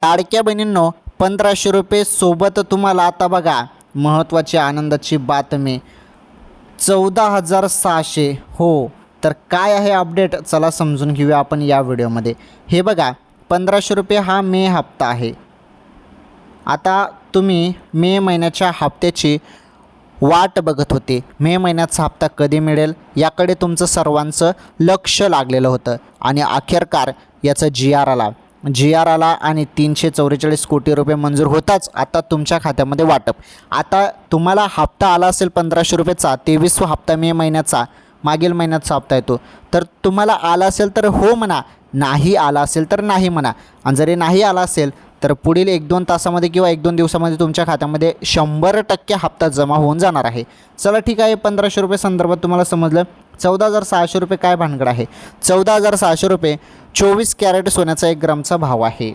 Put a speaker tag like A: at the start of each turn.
A: लाडक्या बहिणींनो, 1500 रुपये सोबत तुम्हाला आता बघा महत्त्वाची आनंदाची बातमी, 14,600. हो, तर काय आहे अपडेट, चला समजून घेऊया आपण या व्हिडिओमध्ये. हे बघा, 1500 रुपये हा मे हप्ता आहे. आता तुम्ही मे महिन्याच्या हप्त्याची वाट बघत होते. मे महिन्याचा हप्ता कधी मिळेल याकडे तुमचं सर्वांचं लक्ष लागलेलं होतं आणि अखेरकार याचं जी आर आला आणि 344 कोटी रुपये मंजूर होताच आता तुमच्या खात्यामध्ये वाटप. आता तुम्हाला हप्ता आला असेल 1500 रुपयेचा, 23वा हप्ता मे महिन्याचा, मागील महिन्याचा हप्ता येतो. तर तुम्हाला आला असेल तर हो म्हणा, नाही आला असेल तर नाही म्हणा. आणि जरी नाही आला असेल तर पुढील 1-2 तासामध्ये किंवा 1-2 दिवसामध्ये तुमच्या खात्यामध्ये 100% हप्ता जमा होऊन जाणार आहे. चला ठीक आहे, 1500 रुपये संदर्भात तुम्हाला समजलं. 14,600 रुपये काय भानगड आहे? 14,600 रुपये 24 कॅरेट सोन्याचा 1 ग्रामचा भाव आहे.